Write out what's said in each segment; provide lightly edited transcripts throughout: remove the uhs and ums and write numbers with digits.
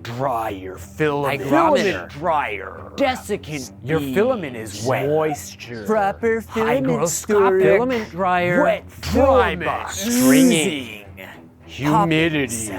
dry your filament. Hygrometer. Dryer. Desiccant. Your filament is wet. Moisture. Proper filament Hygroscopic. storage. Filament dryer. Wet Dry filament. box. Stringing. Humidity.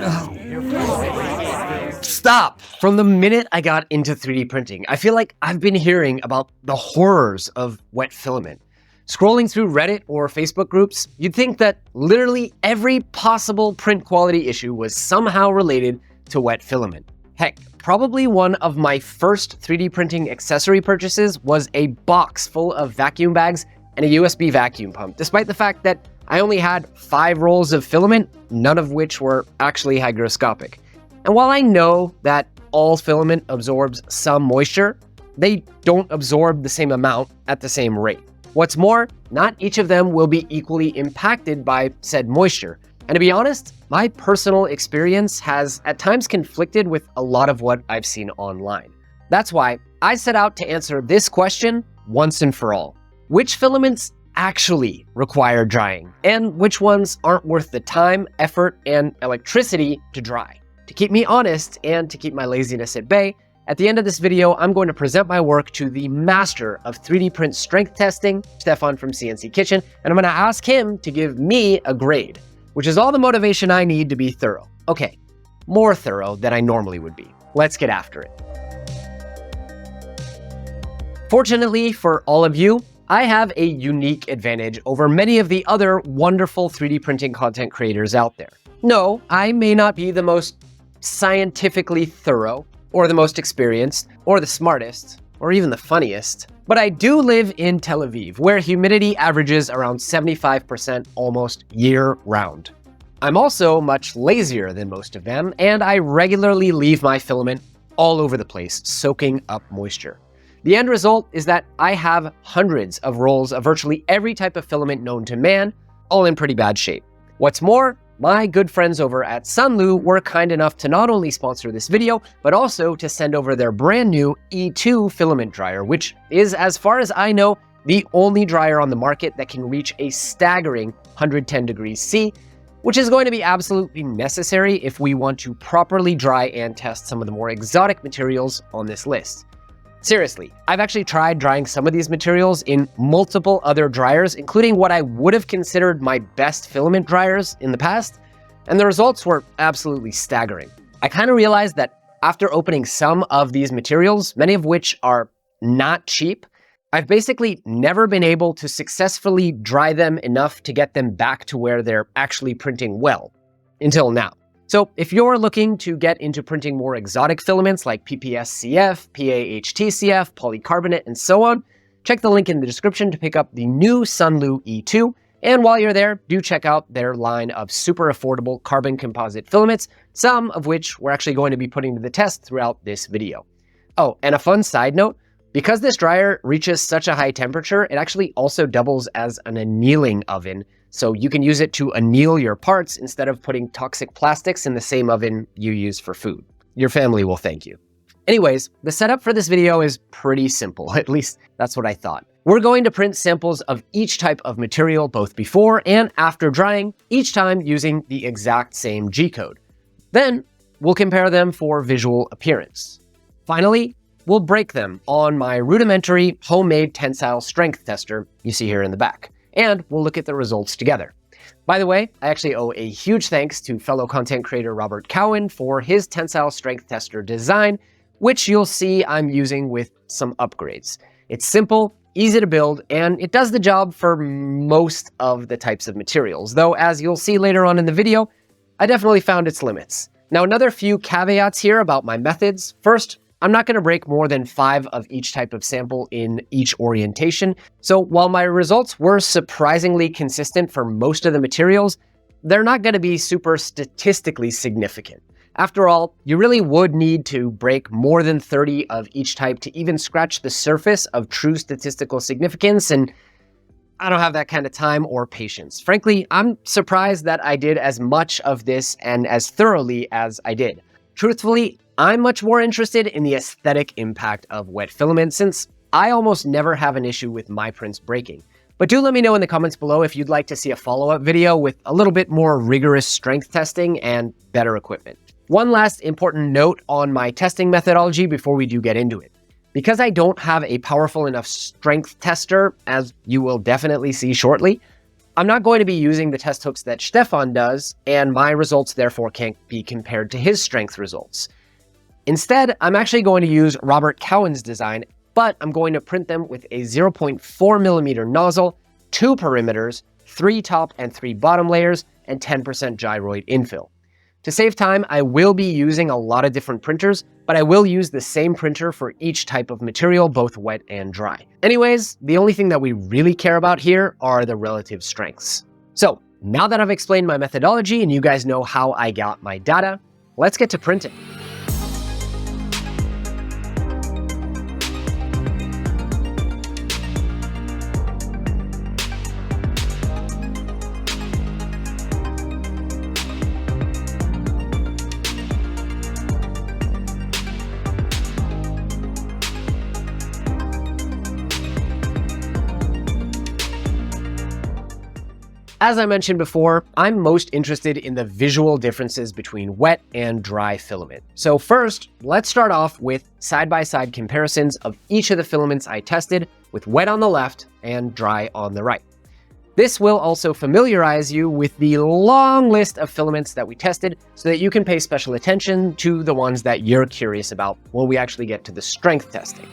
Stop! From the minute I got into 3D printing, I feel like I've been hearing about the horrors of wet filament. Scrolling through Reddit or Facebook groups, you'd think that literally every possible print quality issue was somehow related to wet filament. Heck, probably one of my first 3D printing accessory purchases was a box full of vacuum bags and a USB vacuum pump, despite the fact that I only had 5 rolls of filament, none of which were actually hygroscopic. And while I know that all filament absorbs some moisture, they don't absorb the same amount at the same rate. What's more, not each of them will be equally impacted by said moisture. And to be honest, my personal experience has at times conflicted with a lot of what I've seen online. That's why I set out to answer this question once and for all. Which filaments actually require drying, and which ones aren't worth the time, effort, and electricity to dry? To keep me honest and to keep my laziness at bay, at the end of this video, I'm going to present my work to the master of 3D print strength testing, Stefan from CNC Kitchen, and I'm going to ask him to give me a grade, which is all the motivation I need to be thorough. Okay, more thorough than I normally would be. Let's get after it. Fortunately for all of you, I have a unique advantage over many of the other wonderful 3D printing content creators out there. No, I may not be the most scientifically thorough, or the most experienced, or the smartest, or even the funniest, but I do live in Tel Aviv, where humidity averages around 75% almost year-round. I'm also much lazier than most of them, and I regularly leave my filament all over the place, soaking up moisture. The end result is that I have hundreds of rolls of virtually every type of filament known to man, all in pretty bad shape. What's more, my good friends over at Sunlu were kind enough to not only sponsor this video, but also to send over their brand new E2 filament dryer, which is, as far as I know, the only dryer on the market that can reach a staggering 110 degrees C, which is going to be absolutely necessary if we want to properly dry and test some of the more exotic materials on this list. Seriously, I've actually tried drying some of these materials in multiple other dryers, including what I would have considered my best filament dryers in the past, and the results were absolutely staggering. I kind of realized that after opening some of these materials, many of which are not cheap, I've basically never been able to successfully dry them enough to get them back to where they're actually printing well, until now. So if you're looking to get into printing more exotic filaments like PPS-CF, PAHT-CF, polycarbonate, and so on, check the link in the description to pick up the new Sunlu E2. And while you're there, do check out their line of super affordable carbon composite filaments, some of which we're actually going to be putting to the test throughout this video. Oh, and a fun side note, because this dryer reaches such a high temperature, it actually also doubles as an annealing oven, so you can use it to anneal your parts instead of putting toxic plastics in the same oven you use for food. Your family will thank you. Anyways, the setup for this video is pretty simple, at least that's what I thought. We're going to print samples of each type of material both before and after drying, each time using the exact same G-code. Then we'll compare them for visual appearance. Finally, we'll break them on my rudimentary homemade tensile strength tester you see here in the back, and we'll look at the results together. By the way, I actually owe a huge thanks to fellow content creator Robert Cowan for his tensile strength tester design, which you'll see I'm using with some upgrades. It's simple, easy to build, and it does the job for most of the types of materials, though as you'll see later on in the video, I definitely found its limits. Now, another few caveats here about my methods. First, I'm not going to break more than 5 of each type of sample in each orientation, so while my results were surprisingly consistent for most of the materials, they're not going to be super statistically significant. After all, you really would need to break more than 30 of each type to even scratch the surface of true statistical significance, and I don't have that kind of time or patience. Frankly, I'm surprised that I did as much of this and as thoroughly as I did. Truthfully, I'm much more interested in the aesthetic impact of wet filament since I almost never have an issue with my prints breaking. But do let me know in the comments below if you'd like to see a follow-up video with a little bit more rigorous strength testing and better equipment. One last important note on my testing methodology before we do get into it. Because I don't have a powerful enough strength tester, as you will definitely see shortly, I'm not going to be using the test hooks that Stefan does, and my results therefore can't be compared to his strength results. Instead, I'm actually going to use Robert Cowan's design, but I'm going to print them with a 0.4 millimeter nozzle, 2 perimeters, 3 top and 3 bottom layers, and 10% gyroid infill. To save time, I will be using a lot of different printers, but I will use the same printer for each type of material, both wet and dry. Anyways, the only thing that we really care about here are the relative strengths. So now that I've explained my methodology and you guys know how I got my data, let's get to printing. As I mentioned before, I'm most interested in the visual differences between wet and dry filament. So first, let's start off with side-by-side comparisons of each of the filaments I tested with wet on the left and dry on the right. This will also familiarize you with the long list of filaments that we tested so that you can pay special attention to the ones that you're curious about when we actually get to the strength testing.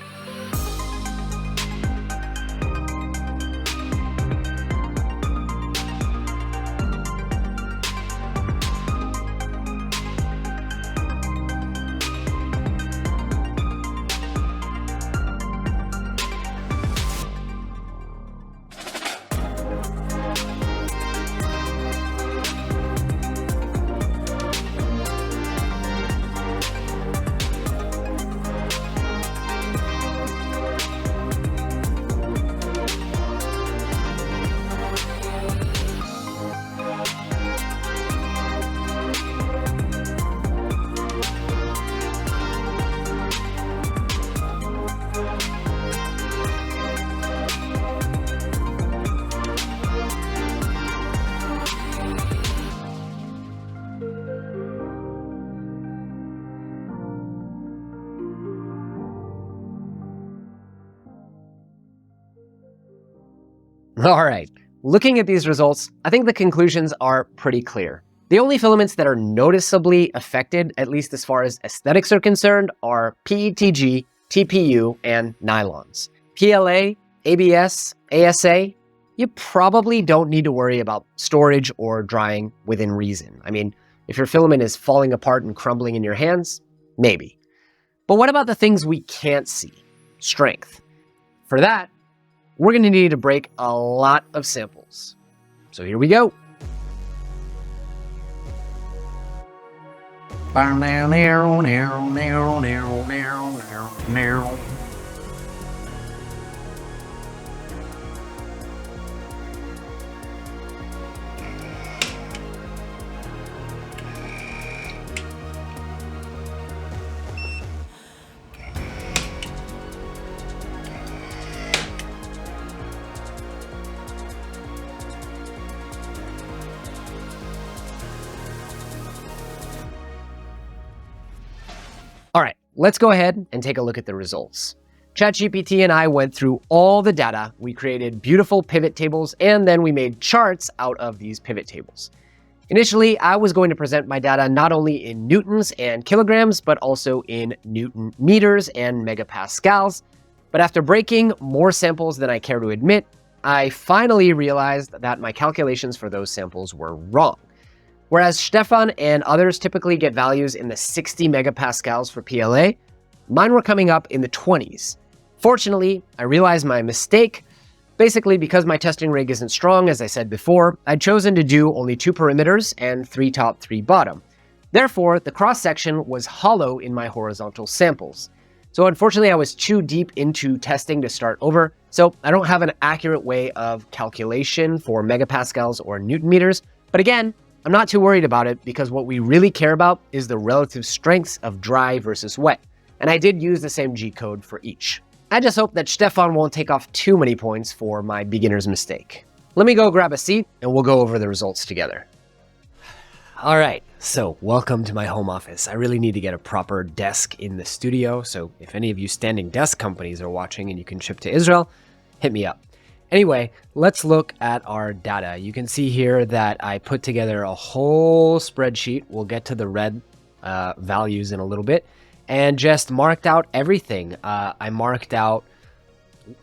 All right, looking at these results, I think the conclusions are pretty clear. The only filaments that are noticeably affected, at least as far as aesthetics are concerned, are PETG, TPU, and nylons. PLA, ABS, ASA, you probably don't need to worry about storage or drying within reason. I mean, if your filament is falling apart and crumbling in your hands, maybe. But what about the things we can't see? Strength. For that, we're going to need to break a lot of samples. So here we go. All right, let's go ahead and take a look at the results. ChatGPT and I went through all the data, we created beautiful pivot tables, and then we made charts out of these pivot tables. Initially, I was going to present my data not only in newtons and kilograms, but also in newton meters and megapascals. But after breaking more samples than I care to admit, I finally realized that my calculations for those samples were wrong. Whereas Stefan and others typically get values in the 60 megapascals for PLA, mine were coming up in the 20s. Fortunately, I realized my mistake. Basically, because my testing rig isn't strong, as I said before, I'd chosen to do only 2 perimeters and 3 top, 3 bottom. Therefore, the cross-section was hollow in my horizontal samples. So unfortunately, I was too deep into testing to start over, so I don't have an accurate way of calculation for megapascals or newton meters. But again, I'm not too worried about it because what we really care about is the relative strengths of dry versus wet. And I did use the same G code for each. I just hope that Stefan won't take off too many points for my beginner's mistake. Let me go grab a seat and we'll go over the results together. All right, so welcome to my home office. I really need to get a proper desk in the studio, so if any of you standing desk companies are watching and you can ship to Israel, hit me up. Anyway, let's look at our data. You can see here that I put together a whole spreadsheet. We'll get to the red values in a little bit, and just marked out everything. I marked out,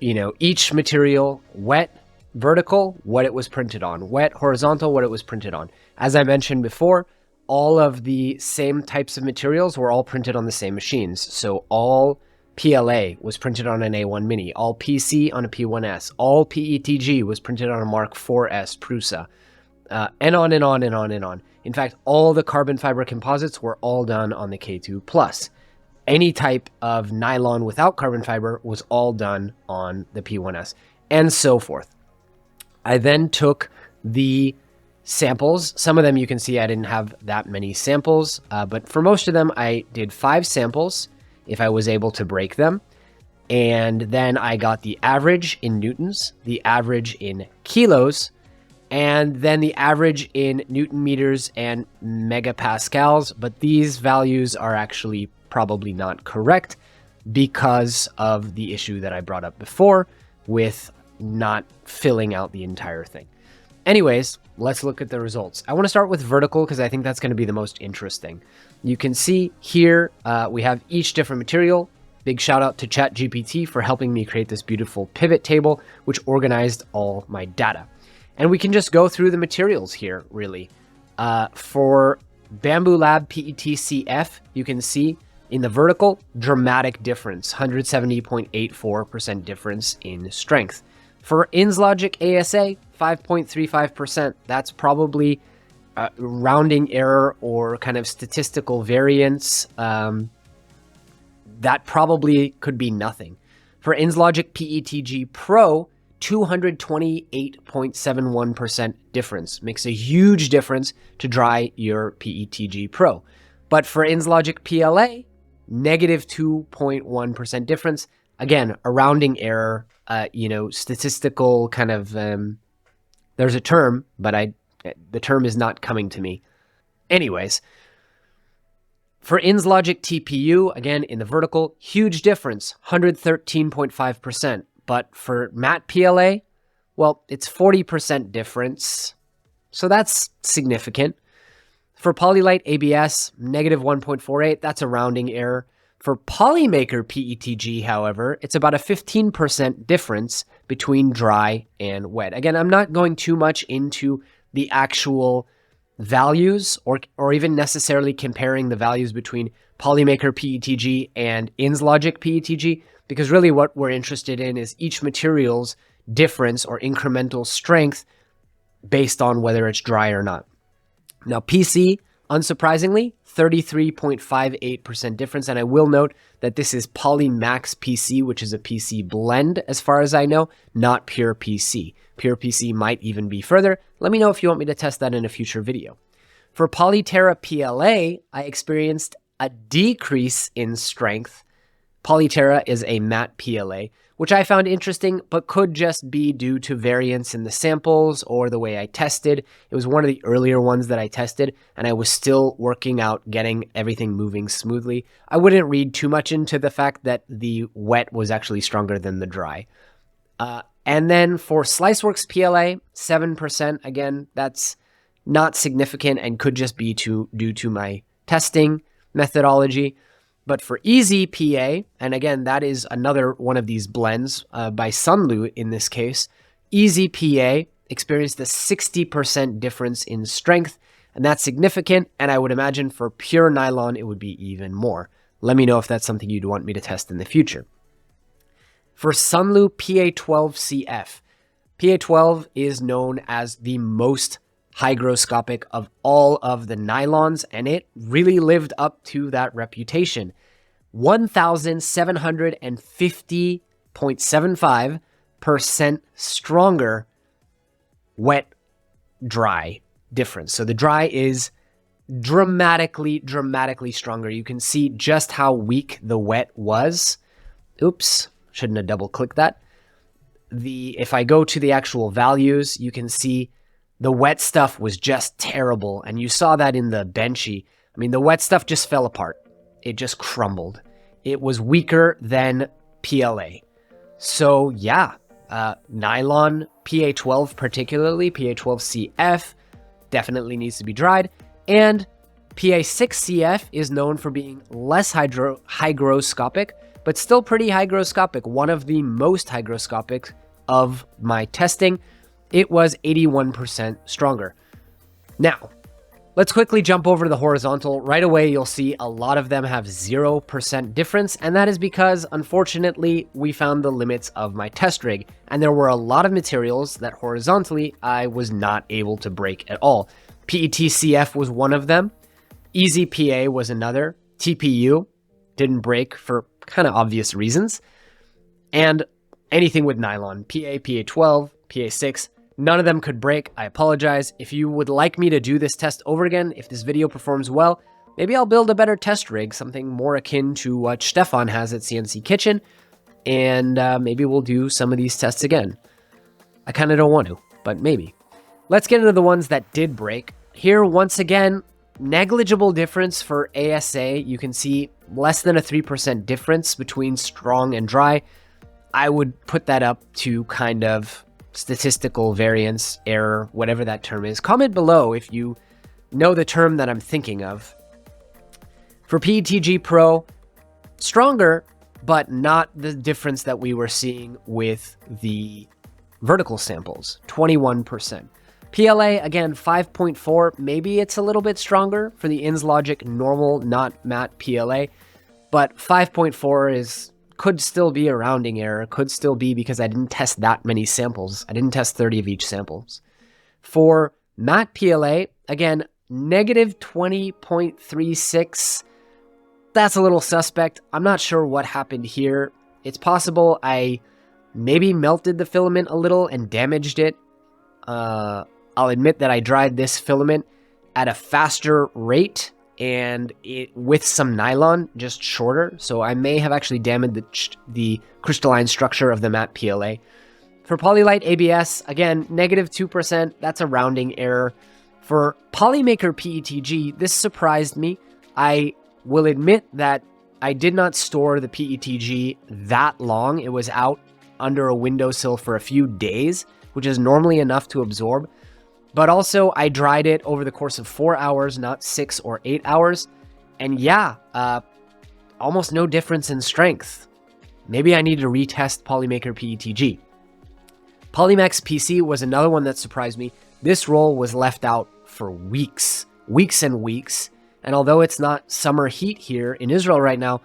each material, wet, vertical, what it was printed on, wet, horizontal, what it was printed on. As I mentioned before, all of the same types of materials were all printed on the same machines. So all PLA was printed on an A1 Mini, all PC on a P1S, all PETG was printed on a Mark 4S Prusa, and on and on and on and on. In fact, all the carbon fiber composites were all done on the K2 Plus. Any type of nylon without carbon fiber was all done on the P1S, and so forth. I then took the samples. Some of them you can see I didn't have that many samples, but for most of them I did 5 samples if I was able to break them. And then I got the average in newtons, the average in kilos, and then the average in newton meters and megapascals. But these values are actually probably not correct because of the issue that I brought up before with not filling out the entire thing. Anyways, let's look at the results. I want to start with vertical because I think that's going to be the most interesting. You can see here we have each different material. Big shout out to ChatGPT for helping me create this beautiful pivot table, which organized all my data. And we can just go through the materials here, really. For Bamboo Lab PETCF, you can see in the vertical, dramatic difference, 170.84% difference in strength. For InsLogic ASA, 5.35%. That's probably rounding error or kind of statistical variance. That probably could be nothing. For InsLogic PETG Pro, 228.71% difference. Makes a huge difference to dry your PETG Pro. But for InsLogic PLA, negative 2.1% difference. Again, a rounding error, statistical kind of, there's a term, but the term is not coming to me. Anyways, for InsLogic TPU, again, in the vertical, huge difference, 113.5%. But for matte PLA, well, it's 40% difference. So that's significant. For Polylite ABS, negative 1.48, that's a rounding error. For Polymaker PETG, however, it's about a 15% difference between dry and wet. Again, I'm not going too much into the actual values or even necessarily comparing the values between Polymaker PETG and InsLogic PETG, because really what we're interested in is each material's difference or incremental strength based on whether it's dry or not. Now, PC, unsurprisingly, 33.58% difference. And I will note that this is Polymax PC, which is a PC blend, as far as I know, not pure PC. Pure PC might even be further. Let me know if you want me to test that in a future video. For Polyterra PLA, I experienced a decrease in strength. Polyterra is a matte PLA, which I found interesting, but could just be due to variance in the samples or the way I tested. It was one of the earlier ones that I tested, and I was still working out getting everything moving smoothly. I wouldn't read too much into the fact that the wet was actually stronger than the dry. And then for Sliceworks PLA, 7%. Again, that's not significant and could just be due to my testing methodology. But for Easy PA, and again, that is another one of these blends by Sunlu in this case, Easy PA experienced a 60% difference in strength, and that's significant, and I would imagine for pure nylon, it would be even more. Let me know if that's something you'd want me to test in the future. For Sunlu PA12CF, PA12 is known as the most hygroscopic of all of the nylons, and it really lived up to that reputation. 1,750.75% stronger wet dry difference. So the dry is dramatically stronger. You can see just how weak the wet was. Oops, shouldn't have double clicked that. If I go to the actual values, you can see The wet stuff was just terrible, and you saw that in the benchy. I mean, the wet stuff just fell apart. It just crumbled. It was weaker than PLA. So yeah, nylon PA12 particularly, PA12CF definitely needs to be dried. And PA6CF is known for being less hygroscopic, but still pretty hygroscopic. One of the most hygroscopic of my testing. It was 81% stronger. Now, let's quickly jump over to the horizontal. Right away, you'll see a lot of them have 0% difference, and that is because, unfortunately, we found the limits of my test rig, and there were a lot of materials that horizontally I was not able to break at all. PETCF was one of them. Easy PA was another. TPU didn't break for kind of obvious reasons. And anything with nylon, PA, PA12, PA6, none of them could break. I apologize. If you would like me to do this test over again, if this video performs well, maybe I'll build a better test rig, something more akin to what Stefan has at CNC Kitchen, and maybe we'll do some of these tests again. I kind of don't want to, but maybe. Let's get into the ones that did break. Here, once again, negligible difference for ASA. You can see less than a 3% difference between strong and dry. I would put that up to kind of statistical variance, error, whatever that term is. Comment below if you know the term that I'm thinking of. For PETG Pro, stronger, but not the difference that we were seeing with the vertical samples, 21%. PLA, again, 5.4. Maybe it's a little bit stronger for the InsLogic normal, not matte PLA, but 5.4 could still be a rounding error, could still be because I didn't test that many samples. I didn't test 30 of each samples. For matte PLA, again, negative 20.36. That's a little suspect. I'm not sure what happened here. It's possible I maybe melted the filament a little and damaged it. I'll admit that I dried this filament at a faster rate and with some nylon, just shorter. So I may have actually damaged the crystalline structure of the matte PLA. For Polylite ABS, again, negative 2%. That's a rounding error. For Polymaker PETG, this surprised me. I will admit that I did not store the PETG that long. It was out under a windowsill for a few days, which is normally enough to absorb. But also, I dried it over the course of 4 hours, not 6 or 8 hours. And yeah, almost no difference in strength. Maybe I need to retest Polymaker PETG. Polymax PC was another one that surprised me. This roll was left out for weeks and weeks. And although it's not summer heat here in Israel right now,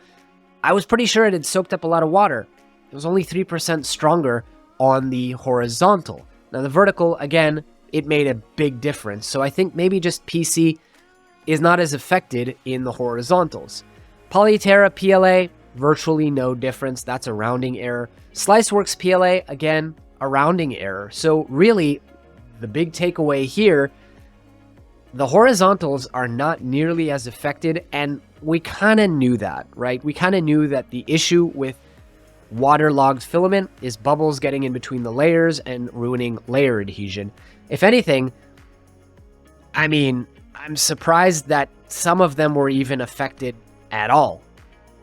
I was pretty sure it had soaked up a lot of water. It was only 3% stronger on the horizontal. Now the vertical, again, it made a big difference. So I think maybe just PC is not as affected in the horizontals. Polyterra PLA, virtually no difference. That's a rounding error. Sliceworks PLA, again, a rounding error. So really, the big takeaway here, the horizontals are not nearly as affected, and we kind of knew that, right? We kind of knew that the issue with waterlogged filament is bubbles getting in between the layers and ruining layer adhesion. If anything, I mean, I'm surprised that some of them were even affected at all.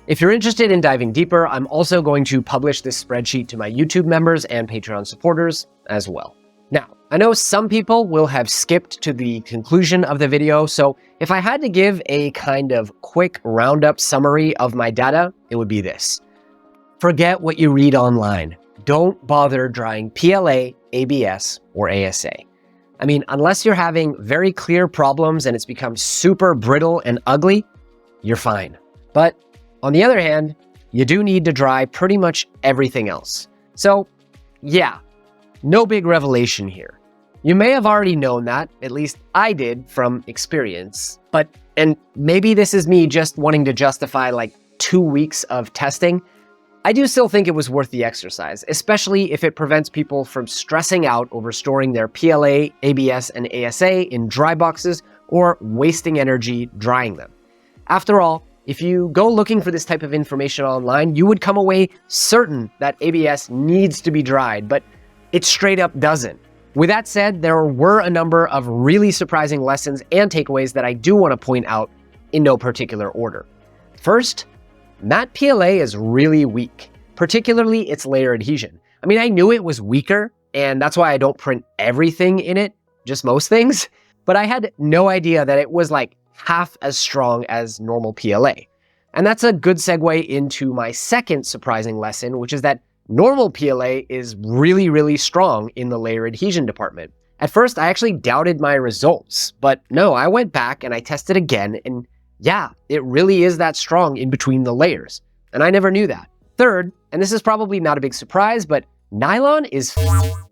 If you're interested in diving deeper, I'm also going to publish this spreadsheet to my YouTube members and Patreon supporters as well. Now, I know some people will have skipped to the conclusion of the video, so if I had to give a kind of quick roundup summary of my data, it would be this. Forget what you read online. Don't bother drying PLA, ABS, or ASA. I mean, unless you're having very clear problems and it's become super brittle and ugly, you're fine. But on the other hand, you do need to dry pretty much everything else. So yeah, no big revelation here. You may have already known that, at least I did from experience, and maybe this is me just wanting to justify like 2 weeks of testing. I do still think it was worth the exercise, especially if it prevents people from stressing out over storing their PLA, ABS, and ASA in dry boxes or wasting energy drying them. After all, if you go looking for this type of information online, you would come away certain that ABS needs to be dried, but it straight up doesn't. With that said, there were a number of really surprising lessons and takeaways that I do want to point out in no particular order. First, matte PLA is really weak, particularly its layer adhesion. I mean, I knew it was weaker, and that's why I don't print everything in it, just most things, but I had no idea that it was like half as strong as normal PLA. And that's a good segue into my second surprising lesson, which is that normal PLA is really, really strong in the layer adhesion department. At first, I actually doubted my results, but no, I went back and I tested again, and yeah, it really is that strong in between the layers. And I never knew that. Third, and this is probably not a big surprise, but nylon is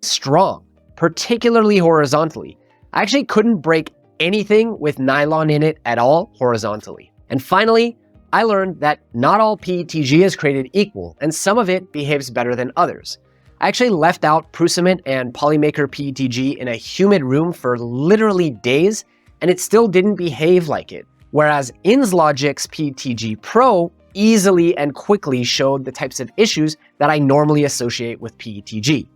strong, particularly horizontally. I actually couldn't break anything with nylon in it at all horizontally. And finally, I learned that not all PETG is created equal, and some of it behaves better than others. I actually left out Filament and Polymaker PETG in a humid room for literally days, and it still didn't behave like it. Whereas InsLogic's PETG Pro easily and quickly showed the types of issues that I normally associate with PETG.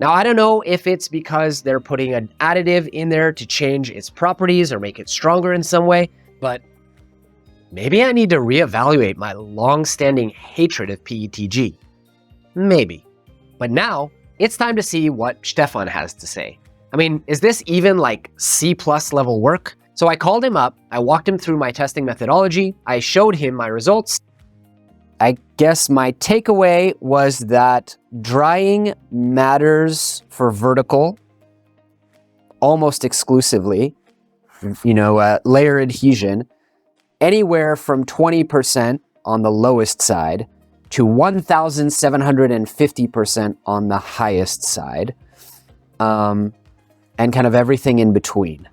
Now, I don't know if it's because they're putting an additive in there to change its properties or make it stronger in some way, but maybe I need to reevaluate my long-standing hatred of PETG. Maybe. But now, it's time to see what Stefan has to say. I mean, is this even like C+ level work? So I called him up, I walked him through my testing methodology, I showed him my results. I guess my takeaway was that drying matters for vertical almost exclusively, layer adhesion, anywhere from 20% on the lowest side to 1,750% on the highest side, and kind of everything in between.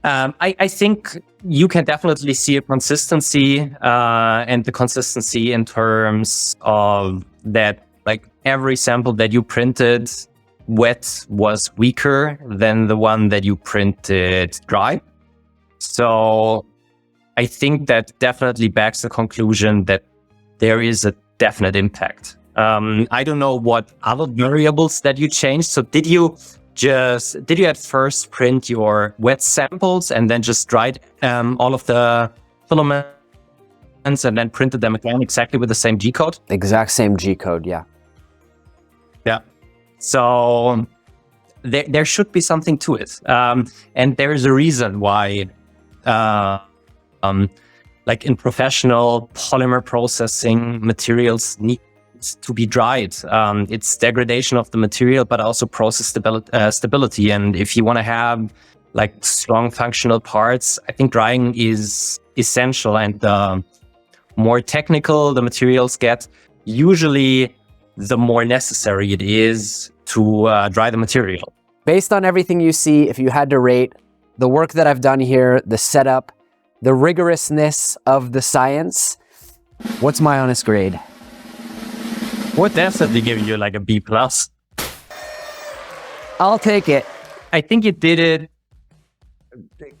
I think you can definitely see a consistency, and the consistency in terms of that, like every sample that you printed wet was weaker than the one that you printed dry. So I think that definitely backs the conclusion that there is a definite impact. I don't know what other variables that you changed. So did you at first print your wet samples and then just dried all of the filaments and then printed them again exactly with the same G code? Exact same G code, yeah. Yeah. So there should be something to it. And there is a reason why, like in professional polymer processing, materials need to be dried. It's degradation of the material, but also process stability. And if you want to have like strong functional parts, I think drying is essential. And the more technical the materials get, usually the more necessary it is to dry the material. Based on everything you see, if you had to rate the work that I've done here, the setup, the rigorousness of the science, what's my honest grade? Would definitely give you like a B+. I'll take it. I think you did it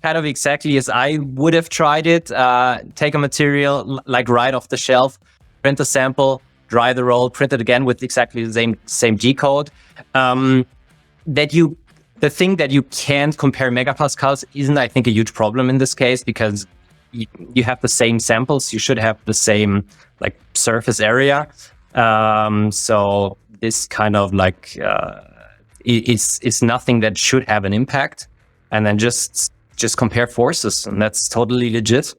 kind of exactly as I would have tried it. Take a material like right off the shelf, print a sample, dry the roll, print it again with exactly the same G code. The thing that you can't compare megapascals isn't, I think, a huge problem in this case, because you have the same samples. You should have the same like surface area. So this kind of like is nothing that should have an impact. And then just compare forces, and that's totally legit.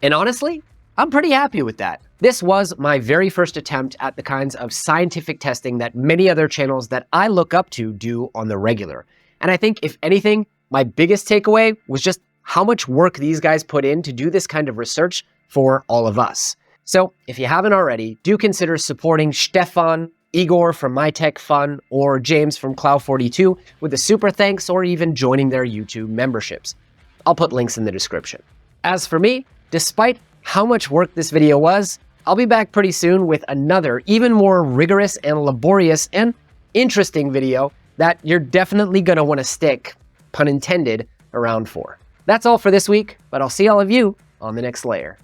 And honestly, I'm pretty happy with that. This was my very first attempt at the kinds of scientific testing that many other channels that I look up to do on the regular. And I think, if anything, my biggest takeaway was just how much work these guys put in to do this kind of research for all of us. So if you haven't already, do consider supporting Stefan, Igor from MyTechFun, or James from Cloud42 with a super thanks, or even joining their YouTube memberships. I'll put links in the description. As for me, despite how much work this video was, I'll be back pretty soon with another even more rigorous and laborious and interesting video that you're definitely going to want to stick, pun intended, around for. That's all for this week, but I'll see all of you on the next layer.